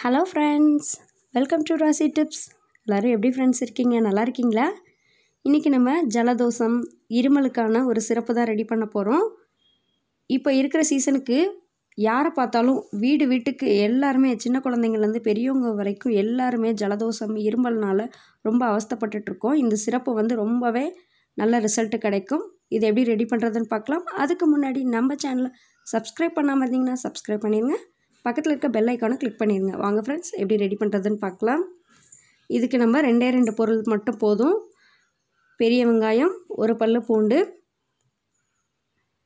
Hello friends, welcome to ராசி tips. எல்லோரும் எப்படி ஃப்ரெண்ட்ஸ் இருக்கீங்க? நல்லா இருக்கீங்களா? இன்றைக்கி நம்ம ஜலதோஷம், இருமலுக்கான ஒரு சிறப்பு தான் ரெடி பண்ண போகிறோம். இப்போ இருக்கிற சீசனுக்கு யாரை பார்த்தாலும் வீட்டுக்கு எல்லாருமே, சின்ன குழந்தைங்கள்லேருந்து பெரியவங்க வரைக்கும் எல்லாருமே ஜலதோஷம், இருமல்னால் ரொம்ப அவஸ்தைப்பட்டுட்ருக்கோம். இந்த சிறப்பு வந்து ரொம்பவே நல்ல ரிசல்ட்டு கிடைக்கும். இது எப்படி ரெடி பண்ணுறதுன்னு பார்க்கலாம். அதுக்கு முன்னாடி நம்ம சேனலை சப்ஸ்கிரைப் பண்ணாமல் இருந்தீங்கன்னா சப்ஸ்கிரைப் பண்ணிடுங்க. பக்கத்தில் இருக்க பெல் ஐக்கானை கிளிக் பண்ணிடுங்க. வாங்க ஃப்ரெண்ட்ஸ், எப்படி ரெடி பண்ணுறதுன்னு பார்க்கலாம். இதுக்கு நம்ம 2 பொருள் மட்டும் போதும். பெரிய வெங்காயம், ஒரு பல்லு பூண்டு,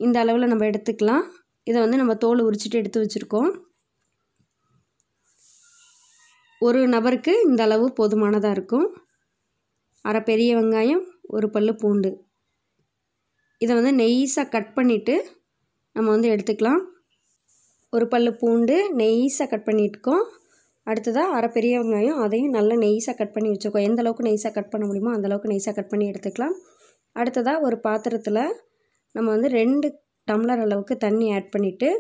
இந்த அளவில் நம்ம எடுத்துக்கலாம். இதை வந்து நம்ம தோல் உரிச்சிட்டு எடுத்து வச்சுருக்கோம். ஒரு நபருக்கு இந்த அளவு போதுமானதாக இருக்கும். அரை பெரிய வெங்காயம், ஒரு பல்லு பூண்டு, இதை வந்து நெய்ஸாக கட் பண்ணிவிட்டு நம்ம வந்து எடுத்துக்கலாம். ஒரு பல்லு பூண்டு நெய்ஸாக கட் பண்ணிட்டுருக்கோம். அடுத்ததாக அரை பெரிய வெங்காயம், அதையும் நல்லா நெய்ஸாக கட் பண்ணி வச்சுருக்கோம். எந்த அளவுக்கு நெய்ஸாக கட் பண்ண முடியுமோ அந்தளவுக்கு நெய்ஸாக கட் பண்ணி எடுத்துக்கலாம். அடுத்ததாக ஒரு பாத்திரத்தில் நம்ம வந்து 2 டம்ளர் அளவுக்கு தண்ணி ஆட் பண்ணிவிட்டு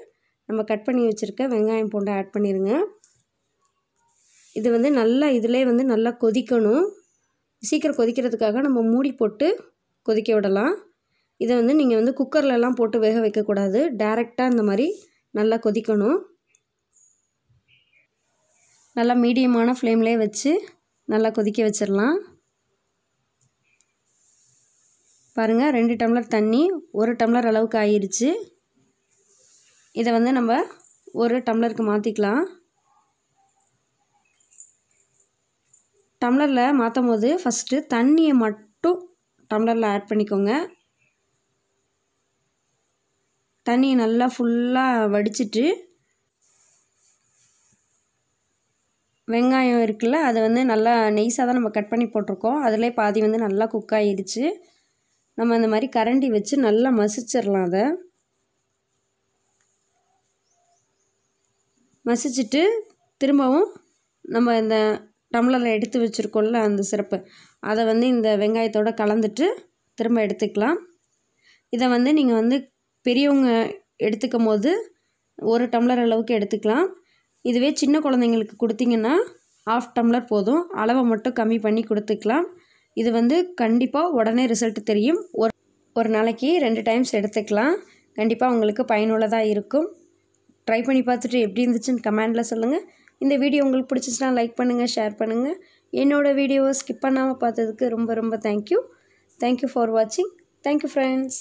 நம்ம கட் பண்ணி வச்சுருக்க வெங்காயம் பூண்டை ஆட் பண்ணிடுங்க. இது வந்து நல்லா இதிலே வந்து நல்லா கொதிக்கணும். சீக்கிரம் கொதிக்கிறதுக்காக நம்ம மூடி போட்டு கொதிக்க விடலாம். இதை வந்து நீங்கள் வந்து குக்கர்லலாம் போட்டு வேக வைக்கக்கூடாது. டைரெக்டாக இந்த மாதிரி நல்லா கொதிக்கணும். நல்லா மீடியமான ஃப்ளேம்லேயே வச்சு நல்லா கொதிக்க வச்சிடலாம். பாருங்கள், 2 டம்ளர் தண்ணி 1 டம்ளர் அளவுக்கு ஆயிடுச்சு. இதை வந்து நம்ம 1 டம்ளருக்கு மாற்றிக்கலாம். டம்ளரில் மாற்றும் போது ஃபஸ்ட்டு தண்ணியை மட்டும் டம்ளரில் ஆட் பண்ணிக்கோங்க. தண்ணியை நல்லா ஃபுல்லாக வடிச்சிட்டு வெங்காயம் இருக்குல்ல, அதை வந்து நல்லா நெய்ஸாக தான் நம்ம கட் பண்ணி போட்டிருக்கோம். அதிலே பாதி வந்து நல்லா குக் ஆகிடுச்சு. நம்ம அந்த மாதிரி கரண்டி வச்சு நல்லா மசிச்சிடலாம். அதை மசிச்சுட்டு திரும்பவும் நம்ம இந்த டம்ளரில் எடுத்து வச்சுருக்கோம்ல அந்த சிரப்பு, அதை வந்து இந்த வெங்காயத்தோடு கலந்துட்டு திரும்ப எடுத்துக்கலாம். இதை வந்து நீங்கள் வந்து பெரியவங்க எடுத்துக்கும் போது 1 டம்ளர் அளவுக்கு எடுத்துக்கலாம். இதுவே சின்ன குழந்தைங்களுக்கு கொடுத்தீங்கன்னா 1/2 டம்ளர் போதும். அளவை மட்டும் கம்மி பண்ணி கொடுத்துக்கலாம். இது வந்து கண்டிப்பாக உடனே ரிசல்ட் தெரியும். ஒரு நாளைக்கு 2 டைம்ஸ் எடுத்துக்கலாம். கண்டிப்பாக உங்களுக்கு பயனுள்ளதாக இருக்கும். ட்ரை பண்ணி பார்த்துட்டு எப்படி இருந்துச்சுன்னு கமெண்டில் சொல்லுங்கள். இந்த வீடியோ உங்களுக்கு பிடிச்சிச்சுன்னா லைக் பண்ணுங்கள், ஷேர் பண்ணுங்கள். என்னோடய வீடியோவை ஸ்கிப் பண்ணாமல் பார்த்ததுக்கு ரொம்ப ரொம்ப தேங்க்யூ ஃபார் வாட்சிங். Thank you friends.